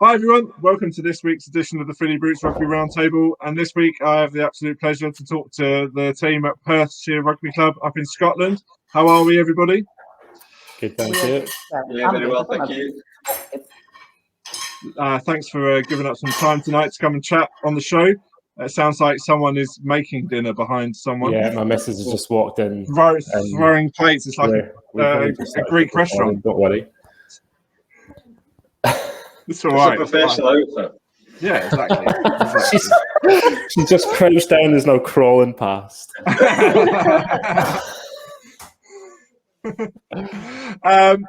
Hi everyone, welcome to this week's edition of the Philly Brutes Rugby Roundtable, and this week I have the absolute pleasure to talk to the team at Perthshire Rugby Club up in Scotland. How are we, everybody? Good, thank you. Yeah, very well, thank you. Thanks for giving up some time tonight to come and chat on the show. It sounds like someone is making dinner behind someone. Yeah, my missus has just walked in. Throwing plates. It's like a Greek restaurant. Don't worry. It's all right. It's a professional outfit. Yeah, exactly. She's just crouched down. There's no crawling past.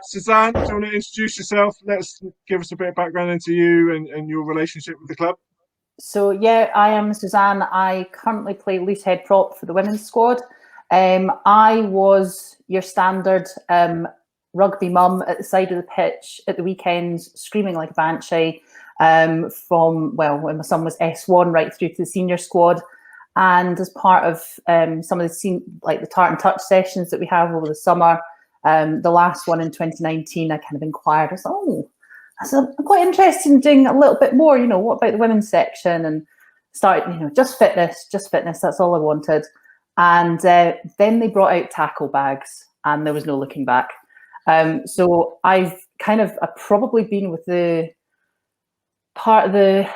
Suzanne, do you want to introduce yourself? Let's give us a bit of background into you and your relationship with the club. So yeah, I am Suzanne. I currently play loose head prop for the women's squad. I was your standard rugby mum at the side of the pitch at the weekends, screaming like a banshee from, well, when my son was S1 right through to the senior squad. And as part of some of the tart and touch sessions that we have over the summer, the last one in 2019, I kind of inquired, I was like, I'm quite interested in doing a little bit more, what about the women's section? And started, just fitness, that's all I wanted. And then they brought out tackle bags and there was no looking back. So I've probably been with the part of the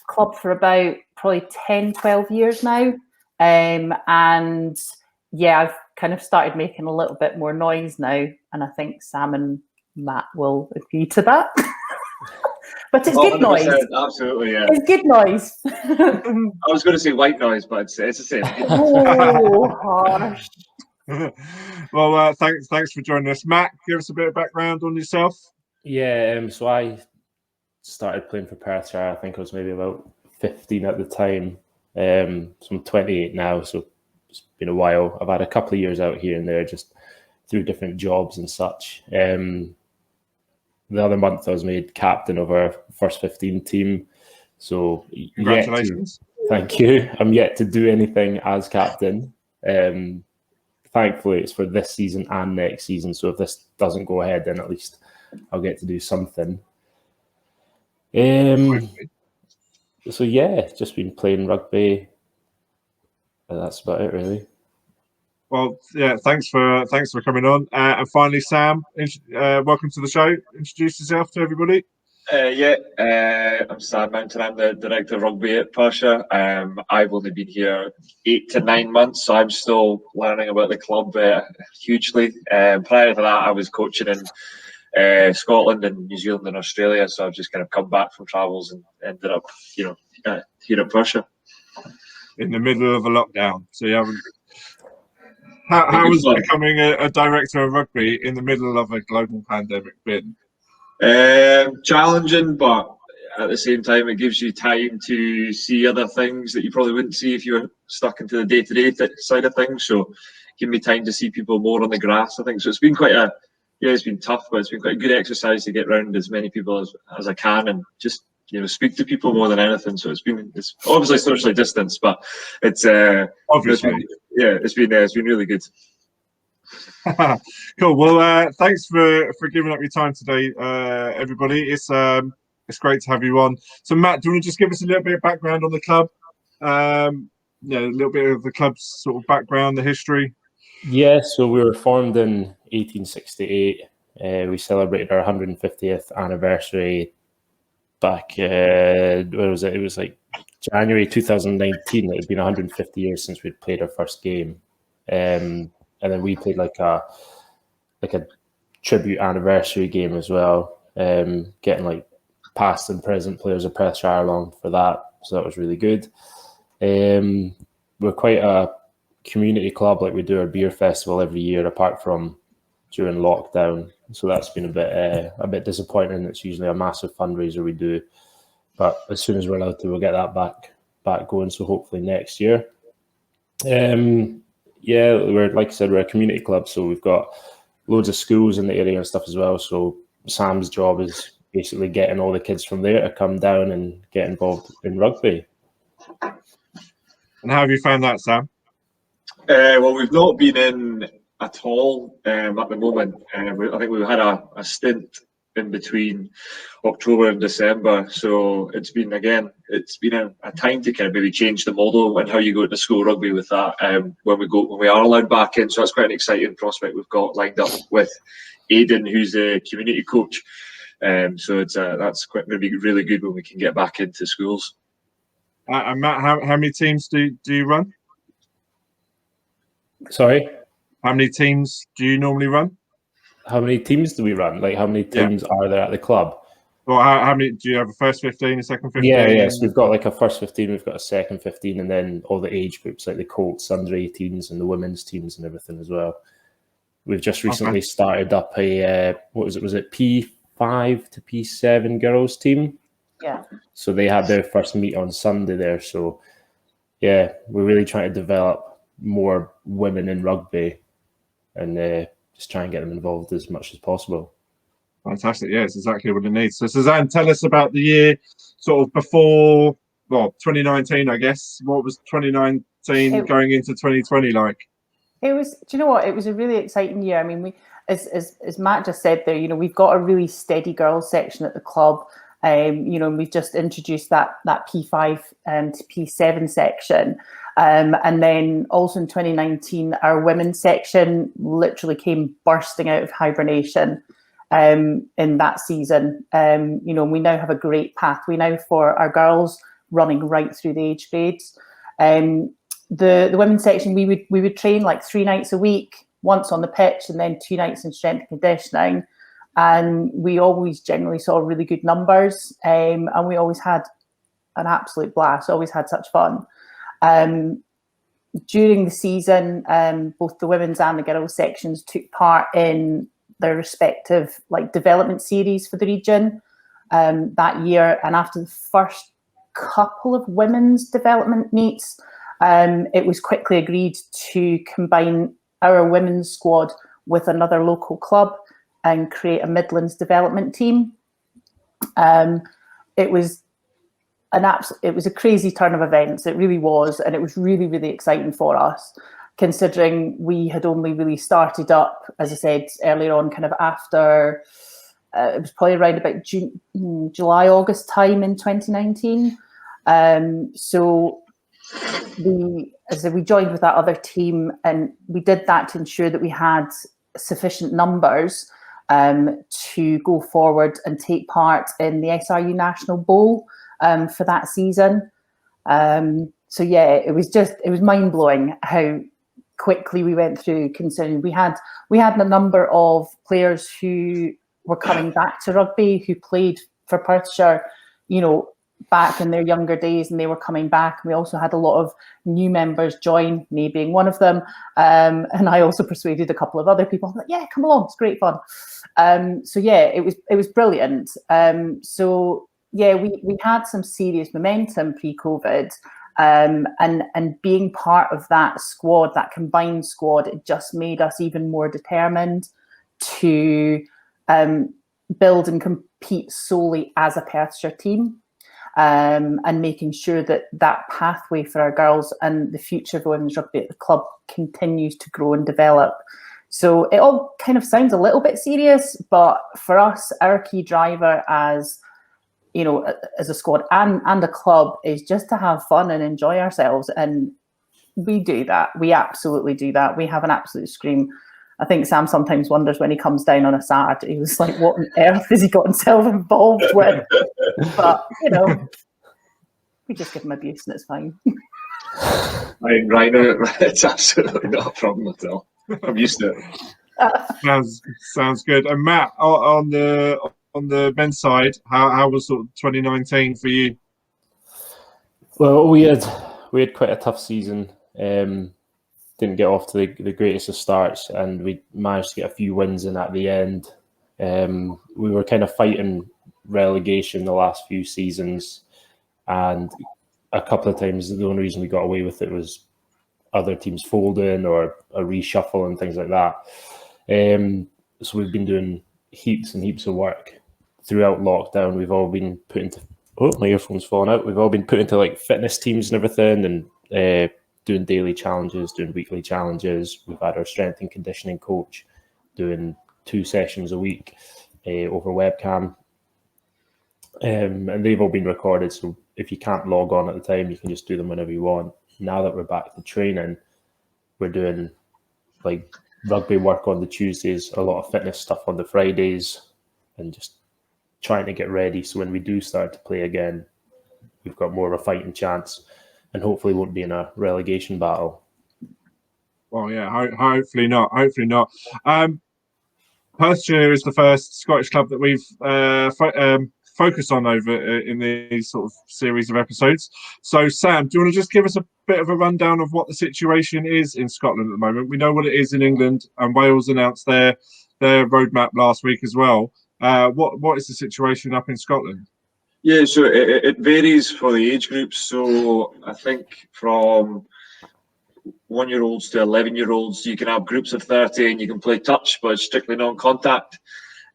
club for about probably 10, 12 years now. And yeah, I've kind of started making a little bit more noise now. And I think Sam and Matt will agree to that. But it's good noise. Absolutely, yeah. It's good noise. I was going to say white noise, but it's the same. Oh, harsh. Well, thanks for joining us. Matt, give us a bit of background on yourself. Yeah, so I started playing for Perthshire. I think I was maybe about 15 at the time. So I'm 28 now, so it's been a while. I've had a couple of years out here and there, just through different jobs and such. The other month I was made captain of our first 15 team. So congratulations. Thank you. I'm yet to do anything as captain. Thankfully, it's for this season and next season. So if this doesn't go ahead, then at least I'll get to do something. So yeah, just been playing rugby. That's about it, really. Well, yeah, thanks for coming on. And finally, Sam, welcome to the show. Introduce yourself to everybody. I'm Sam Mountain. I'm the director of rugby at Perthshire. I've only been here 8 to 9 months, so I'm still learning about the club hugely. Prior to that, I was coaching in Scotland and New Zealand and Australia, so I've just kind of come back from travels and ended up, here at Perthshire. In the middle of a lockdown, so you haven't. How was becoming a director of rugby in the middle of a global pandemic been? Challenging, but at the same time, it gives you time to see other things that you probably wouldn't see if you were stuck into the day-to-day side of things. So, give me time to see people more on the grass, I think. So it's been it's been tough, but it's been quite a good exercise to get around as many people as I can and just speak to people more than anything. So it's obviously socially distanced, but it's obviously it's been really good. Cool. Well, thanks for giving up your time today, everybody. It's great to have you on. So, Matt, do you want to just give us a little bit of background on the club? A little bit of the club's sort of background, the history. Yeah, so we were formed in 1868. We celebrated our 150th anniversary back. Where was it? It was like January 2019. It had been 150 years since we'd played our first game. And then we played like a tribute anniversary game as well, getting like past and present players of Perthshire along for that. So that was really good. We're quite a community club, like we do our beer festival every year, apart from during lockdown. So that's been a bit disappointing. It's usually a massive fundraiser we do, but as soon as we're allowed to, we'll get that back going. So hopefully next year. Yeah, like I said, we're a community club, so we've got loads of schools in the area and stuff as well. So Sam's job is basically getting all the kids from there to come down and get involved in rugby. And how have you found that, Sam? Well, we've not been in at all at the moment. I think we had a stint in between October and December. So it's been a time to kind of maybe change the model and how you go into school rugby with that when we are allowed back in. So that's quite an exciting prospect we've got lined up with Aidan, who's the community coach. So that's going to be really good when we can get back into schools. And Matt, how many teams do you run? Sorry? How many teams do you normally run? How many teams do we run? Like, how many teams are there at the club? Well, how many do you have? A first 15, a second 15? Yes, we've got like a first 15, we've got a second 15, and then all the age groups like the Colts, under 18s, and the women's teams and everything as well. We've just recently started up a Was it P5 to P7 girls team? Yeah. So they had their first meet on Sunday there. So yeah, we're really trying to develop more women in rugby and just try and get them involved as much as possible. Fantastic. Yeah, it's exactly what it needs. So Suzanne, tell us about the year sort of before, 2019, I guess. What was 2019 going into 2020 like? It was, do you know what? It was a really exciting year. I mean, we, as Matt just said there, we've got a really steady girls section at the club. And we've just introduced that P5 to P7 section. And then also in 2019, our women's section literally came bursting out of hibernation in that season. We now have a great pathway now for our girls running right through the age grades. The women's section, we would train like 3 nights a week, once on the pitch and then 2 nights in strength and conditioning. And we always generally saw really good numbers, and we always had an absolute blast, always had such fun. During the season, both the women's and the girls sections took part in their respective development series for the region that year. And after the first couple of women's development meets, it was quickly agreed to combine our women's squad with another local club and create a Midlands development team. It was a crazy turn of events. It really was, and it was really, really exciting for us, considering we had only really started up, as I said earlier on, kind of after it was probably around about July, August time in 2019. So we joined with that other team, and we did that to ensure that we had sufficient numbers to go forward and take part in the SRU National Bowl for that season. So yeah, it was mind blowing how quickly we went through, considering we had a number of players who were coming back to rugby, who played for Perthshire, back in their younger days, and they were coming back. We also had a lot of new members join, me being one of them. And I also persuaded a couple of other people, like, yeah, come along, it's great fun. So yeah, it was brilliant. So yeah, we had some serious momentum pre-COVID. And being part of that squad, that combined squad, it just made us even more determined to build and compete solely as a Perthshire team. And making sure that pathway for our girls and the future of women's rugby at the club continues to grow and develop. So it all kind of sounds a little bit serious, but for us, our key driver as a squad and a club is just to have fun and enjoy ourselves. And we do that. We absolutely do that. We have an absolute scream. I think Sam sometimes wonders when he comes down on a Saturday, he was like, what on earth has he got himself involved with? But, we just give him abuse and it's fine. Right, it's absolutely not a problem at all. I'm used to it. Sounds good. And Matt, on the men's side, how was sort of 2019 for you? Well, we had quite a tough season. Didn't get off to the greatest of starts, and we managed to get a few wins in at the end. We were kind of fighting relegation the last few seasons, and a couple of times the only reason we got away with it was other teams folding or a reshuffle and things like that. So we've been doing heaps and heaps of work throughout lockdown. We've all been put into my earphone's falling out. We've all been put into fitness teams and everything, and doing daily challenges, doing weekly challenges. We've had our strength and conditioning coach doing 2 sessions a week. over webcam. And they've all been recorded, so if you can't log on at the time, you can just do them whenever you want. Now that we're back to training, we're doing like rugby work on the Tuesdays, a lot of fitness stuff on the Fridays, and just trying to get ready so when we do start to play again, we've got more of a fighting chance and hopefully won't be in a relegation battle. Well, yeah, hopefully not. Hopefully not. Perthshire is the first Scottish club that we've focused on over in these sort of series of episodes. So, Sam, do you want to just give us a bit of a rundown of what the situation is in Scotland at the moment? We know what it is in England, and Wales announced their roadmap last week as well. What is the situation up in Scotland? Yeah, so it varies for the age groups. So I think from 1-year-olds to 11-year-olds, you can have groups of 30 and you can play touch, but it's strictly non-contact.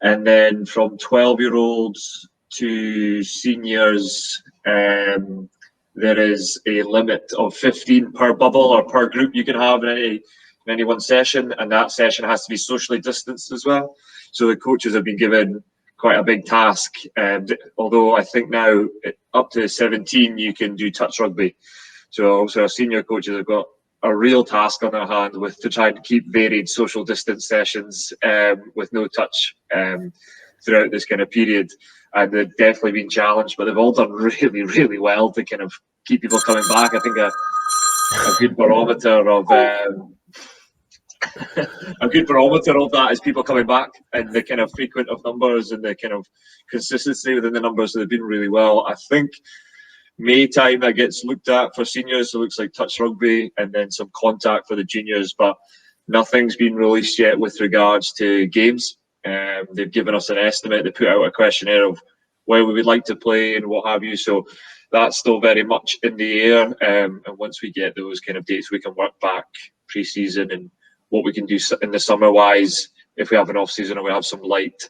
And then from 12-year-olds to seniors, there is a limit of 15 per bubble or per group you can have in any one session, and that session has to be socially distanced as well. So the coaches have been given quite a big task, although I think now up to 17 you can do touch rugby. So also our senior coaches have got a real task on their hand to try and keep varied social distance sessions with no touch throughout this kind of period. And they've definitely been challenged, but they've all done really, really well to kind of keep people coming back. I think a good barometer of that is people coming back, and the kind of frequent of numbers and the kind of consistency within the numbers. So they've been really well. I think May time that gets looked at for seniors, so it looks like touch rugby and then some contact for the juniors, but nothing's been released yet with regards to games. They've given us an estimate. They put out a questionnaire of where we would like to play and what have you. So that's still very much in the air. And once we get those kind of dates, we can work back pre-season and what we can do in the summer-wise if we have an off-season or we have some light,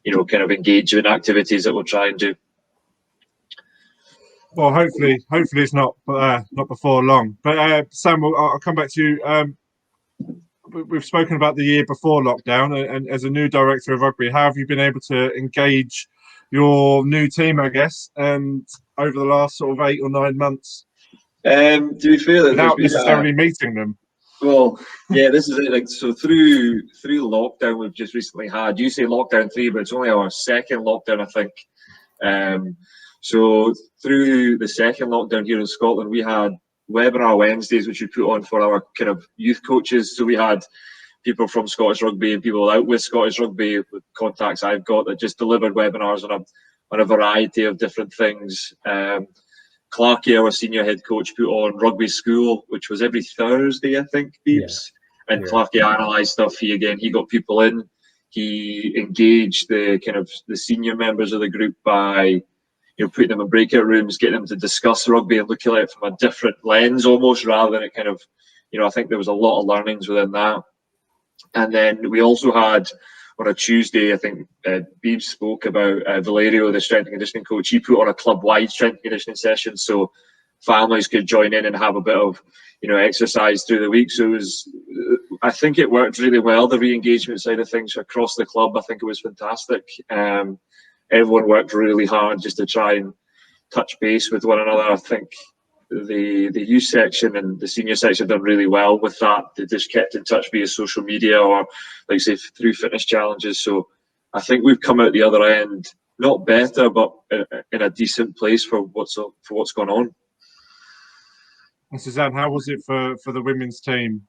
kind of engagement activities that we'll try and do. Well, hopefully it's not before long. But Sam, I'll come back to you. We've spoken about the year before lockdown, and as a new director of rugby, how have you been able to engage your new team, I guess, and over the last sort of 8 or 9 months? To be fair, without necessarily meeting them. Well, yeah, this is it. Like, so through lockdown, we've just recently had. You say lockdown 3, but it's only our second lockdown, I think. So through the second lockdown here in Scotland, we had webinar Wednesdays, which we put on for our kind of youth coaches. So we had people from Scottish Rugby and people out with Scottish Rugby, with contacts I've got, that just delivered webinars on a variety of different things. Clarky, our senior head coach, put on Rugby School, which was every Thursday, I think, Beeps. Yeah. And Clarky analysed stuff. He got people in. He engaged the senior members of the group by putting them in breakout rooms, getting them to discuss rugby and looking at it from a different lens almost, rather than it kind of, I think there was a lot of learnings within that. And then we also had, on a Tuesday, I think Beebs spoke about Valerio, the strength and conditioning coach. He put on a club-wide strength and conditioning session so families could join in and have a bit of, exercise through the week. So I think it worked really well, the re-engagement side of things across the club. I think it was fantastic. Everyone worked really hard just to try and touch base with one another. I think the youth section and the senior section done really well with that. They just kept in touch via social media or, like say, through fitness challenges. So I think we've come out the other end, not better, but in a decent place for what's going on. And Suzanne, how was it for the women's team,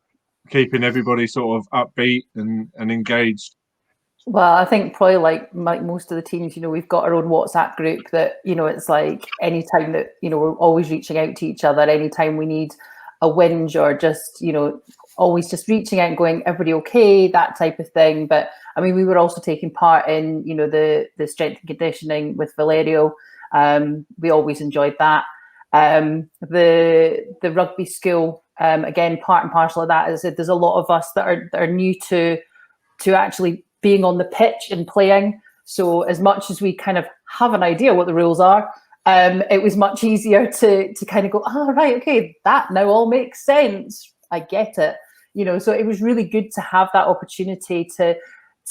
keeping everybody sort of upbeat and engaged? Well, I think probably like most of the teams, we've got our own WhatsApp group that, it's like anytime that, we're always reaching out to each other, anytime we need a whinge or just, always just reaching out and going, everybody okay, that type of thing. But I mean, we were also taking part in, the strength and conditioning with Valerio. We always enjoyed that. The rugby school, again, part and parcel of that is that there's a lot of us that are new to actually being on the pitch and playing. So as much as we kind of have an idea what the rules are, it was much easier to kind of go, right, okay, that now all makes sense. I get it. So it was really good to have that opportunity to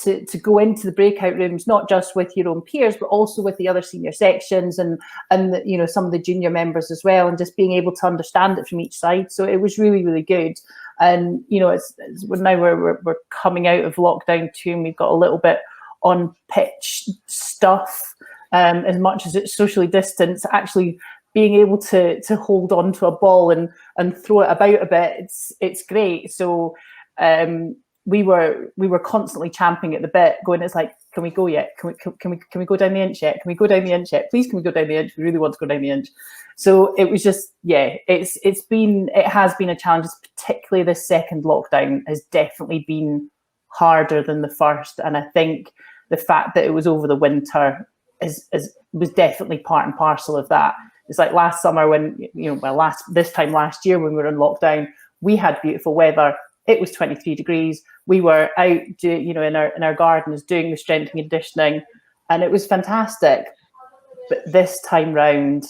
to go into the breakout rooms, not just with your own peers, but also with the other senior sections and you know, some of the junior members as well, and just being able to understand it from each side. So it was really, really good. And you know, it's now we're coming out of lockdown too, and we've got a little bit on pitch stuff. As much as it's socially distanced, actually being able to hold on to a ball and throw it about a bit, it's great. So we were constantly champing at the bit, going, it's like, can we go yet? Can we go down the inch yet? Can we go down the inch yet? Please, can we go down the inch? We really want to go down the inch. So it was just, yeah, it has been a challenge. Particularly this second lockdown has definitely been harder than the first, and I think the fact that it was over the winter was definitely part and parcel of that. It's like last summer when, you know, this time last year when we were in lockdown, we had beautiful weather. It was 23 degrees. We were out, you know, in our gardens doing the strength and conditioning, and it was fantastic. But this time round,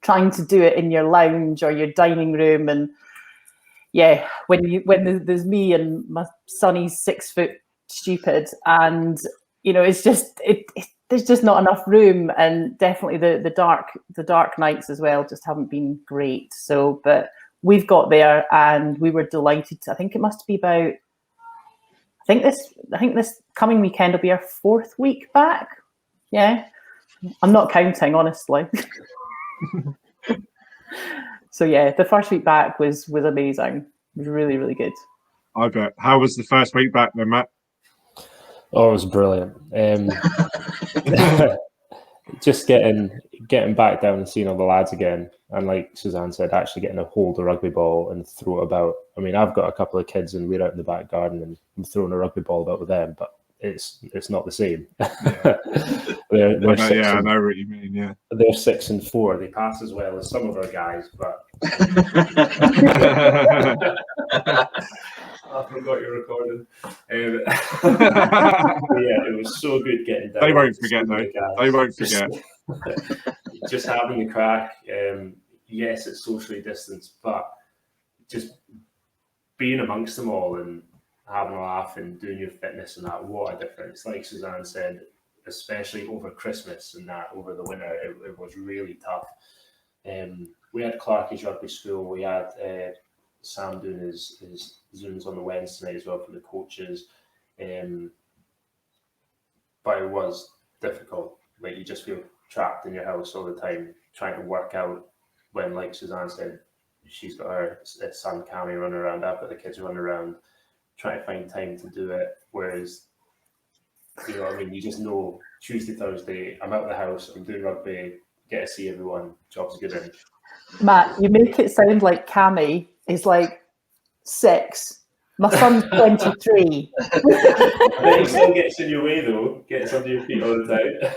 trying to do it in your lounge or your dining room, and yeah, when there's me and my sonny's 6 foot stupid, and you know, it's just there's just not enough room, and definitely the dark nights as well just haven't been great. So, but we've got there, and we were delighted. I think it must be about. I think this coming weekend will be our 4th week back. Yeah, I'm not counting, honestly. So yeah, the first week back was amazing. It was really, really good. I bet. How was the first week back then, Matt? Oh, it was brilliant. Just getting back down and seeing all the lads again, and like Suzanne said, actually getting to hold a rugby ball and throw it about. I mean, I've got a couple of kids and we're out in the back garden and I'm throwing a rugby ball about with them, but it's not the same. Yeah, they're I know what you mean. Yeah, they're 6 and 4. They pass as well as some of our guys, but I forgot you're recording. Yeah, it was so good getting down. They won't forget, though. They won't forget. Just having the crack. Yes, it's socially distanced, but just being amongst them all and having a laugh and doing your fitness and that, what a difference. Like Suzanne said, especially over Christmas and that, over the winter, it was really tough. We had Clarkie's rugby school. We had Sam doing his Zooms on the Wednesday night as well for the coaches. But it was difficult. Like, you just feel trapped in your house all the time, trying to work out when, like Suzanne said, she's got her son Cammy running around, I've got the kids running around, trying to find time to do it. Whereas, you know what I mean, you just know Tuesday, Thursday, I'm out of the house, I'm doing rugby, get to see everyone, job's good in. Matt, you make it sound like Cammy is like 6. My son's 23. But it still gets in your way though, gets under your feet all the time.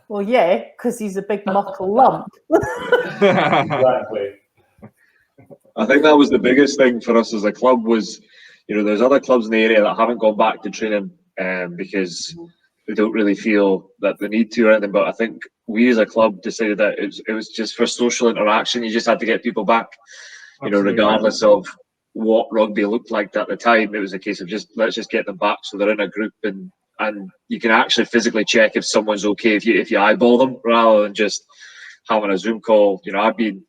Well, yeah, because he's a big muckle lump. Exactly. I think that was the biggest thing for us as a club was, you know, there's other clubs in the area that haven't gone back to training because they don't really feel that they need to or anything. But I think we as a club decided that it was just for social interaction. You just had to get people back, you know, regardless of what rugby looked like at the time. It was a case of let's just get them back so they're in a group and you can actually physically check if someone's okay if you eyeball them rather than just having a Zoom call. You know, I've been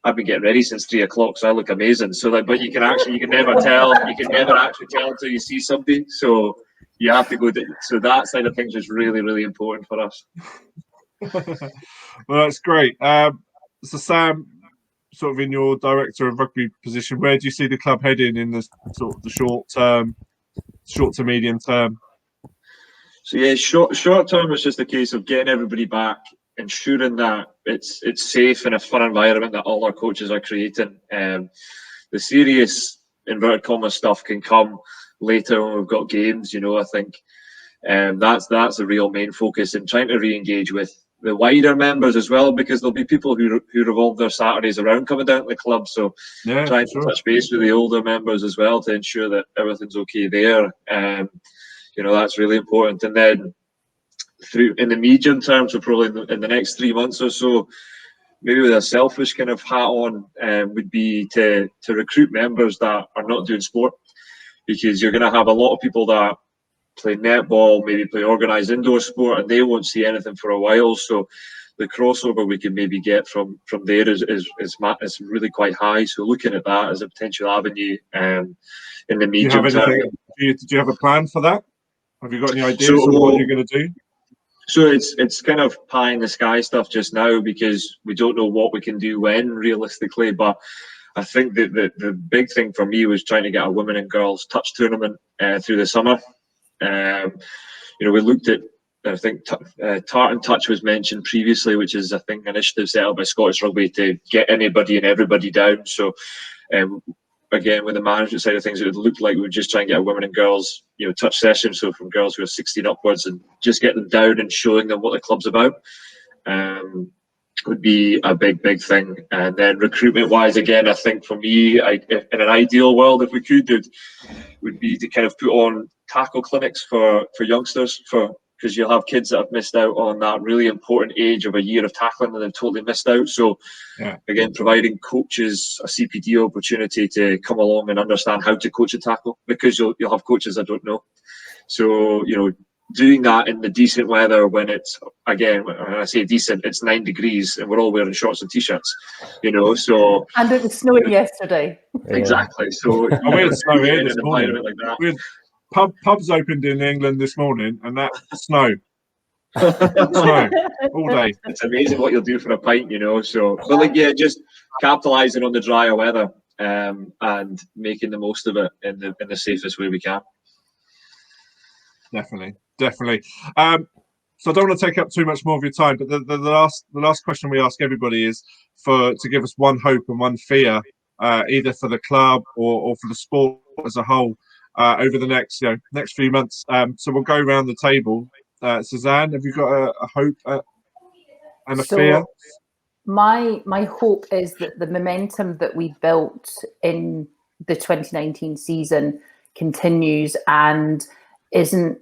getting ready since 3 o'clock, so I look amazing. So like, but you can never tell. You can never actually tell until you see somebody. So you have to go. So that side of things is really, really important for us. Well, that's great. So Sam, sort of in your director of rugby position, where do you see the club heading in the sort of the short to medium term? So yeah, short term is just a case of getting everybody back, ensuring that it's safe and a fun environment that all our coaches are creating. The serious inverted commas stuff can come later when we've got games. You know, I think that's the real main focus, and trying to re-engage with the wider members as well, because there'll be people who revolve their Saturdays around coming down to the club. So trying to touch base with the older members as well to ensure that everything's okay there. You know, that's really important. And then in the medium term, so probably in the next 3 months or so, maybe with a selfish kind of hat on, would be to recruit members that are not doing sport, because you're going to have a lot of people that play netball, maybe play organised indoor sport, and they won't see anything for a while. So the crossover we can maybe get from there is really quite high. So looking at that as a potential avenue in the medium term. Do you have a plan for that? Have you got any ideas of what you're going to do? So it's kind of pie in the sky stuff just now, because we don't know what we can do when, realistically. But I think that the big thing for me was trying to get a women and girls touch tournament through the summer. We looked at, I think Tartan Touch was mentioned previously, which is, I think, an initiative set up by Scottish Rugby to get anybody and everybody down. So again, with the management side of things, it would look like we would just try and get a women and girls, touch session. So from girls who are 16 upwards, and just get them down and showing them what the club's about. Would be a big thing. And then recruitment wise, again, I think for me, in an ideal world, if we could, it would be to kind of put on tackle clinics for youngsters, because you'll have kids that have missed out on that really important age of a year of tackling, and they've totally missed out. So again, providing coaches a CPD opportunity to come along and understand how to coach a tackle, because you'll have coaches that don't know. So doing that in the decent weather, when it's, again, when I say decent, it's 9 degrees and we're all wearing shorts and t-shirts, so. And it was snowing yesterday. Exactly. So we had snow here this morning. Like that. Pubs opened in England this morning, and that snow. Snow all day. It's amazing what you'll do for a pint, So, but just capitalising on the drier weather and making the most of it in the safest way we can. Definitely. So I don't want to take up too much more of your time, but the last question we ask everybody is to give us one hope and one fear, either for the club or for the sport as a whole, over the next few months. So we'll go around the table. Suzanne, have you got a hope and a fear? My hope is that the momentum that we built in the 2019 season continues and isn't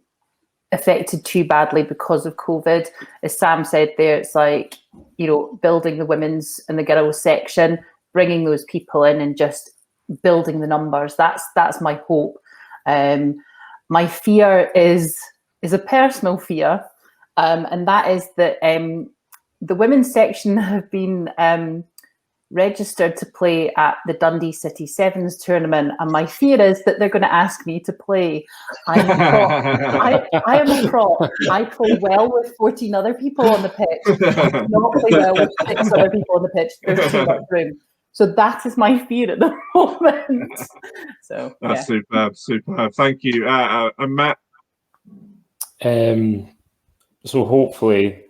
affected too badly because of COVID. As Sam said there, it's like, building the women's and the girls section, bringing those people in and just building the numbers. That's my hope. My fear is a personal fear, and that is that the women's section have been registered to play at the Dundee City Sevens tournament, and my fear is that they're going to ask me to play. I am a prop. I play well with 14 other people on the pitch. I do not play well with 6 other people on the pitch. There's too much room. So that is my fear at the moment. So that's superb. Thank you. And Matt? So hopefully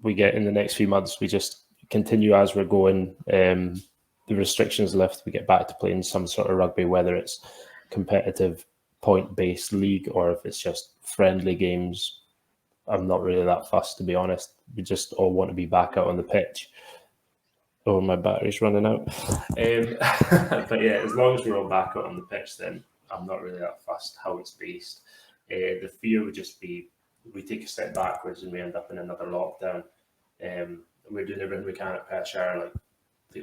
we get in the next few months, we just continue as we're going. The restrictions lift, we get back to playing some sort of rugby, whether it's competitive point-based league or if it's just friendly games. I'm not really that fussed, to be honest. We just all want to be back out on the pitch. Oh, my battery's running out. But yeah, as long as we're all back out on the pitch, then I'm not really that fussed how it's based. The fear would just be we take a step backwards and we end up in another lockdown. We're doing everything we can at Perthshire,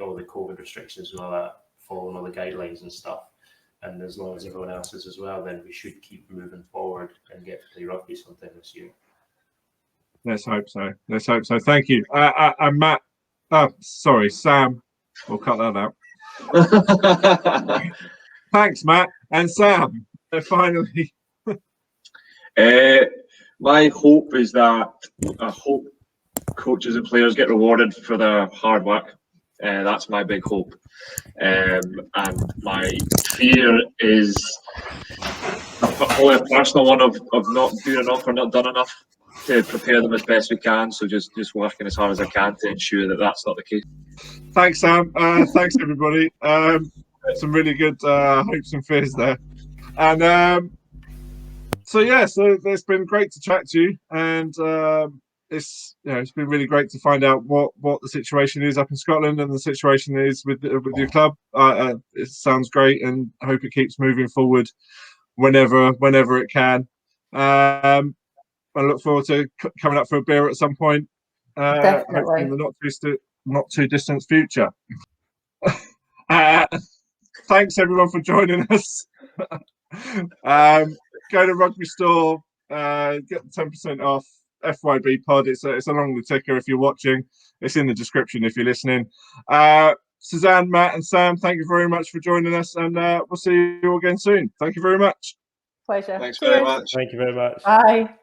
all the COVID restrictions and all that, following all the guidelines and stuff. And as long as everyone else is as well, then we should keep moving forward and get to play rugby sometime this year. Let's hope so. Thank you. And Matt, sorry, Sam, we'll cut that out. Thanks, Matt. And Sam, finally. My hope is that coaches and players get rewarded for their hard work. That's my big hope. And my fear is probably a personal one of not doing enough or not done enough to prepare them as best we can. So just working as hard as I can to ensure that that's not the case. Thanks, Sam. Thanks, everybody. Some really good hopes and fears there. And so it's been great to chat to you, and it's been really great to find out what the situation is up in Scotland and the situation is with your club. It sounds great, and I hope it keeps moving forward whenever it can. I look forward to coming up for a beer at some point. Hopefully in the not too distant future. Thanks everyone for joining us. go to Rugby Store, get the 10% off FYB Pod. It's along the ticker if you're watching. It's in the description if you're listening. Suzanne, Matt, and Sam, thank you very much for joining us, and we'll see you all again soon. Thank you very much. Pleasure. Thanks Cheers. very much. Thank you very much. Bye.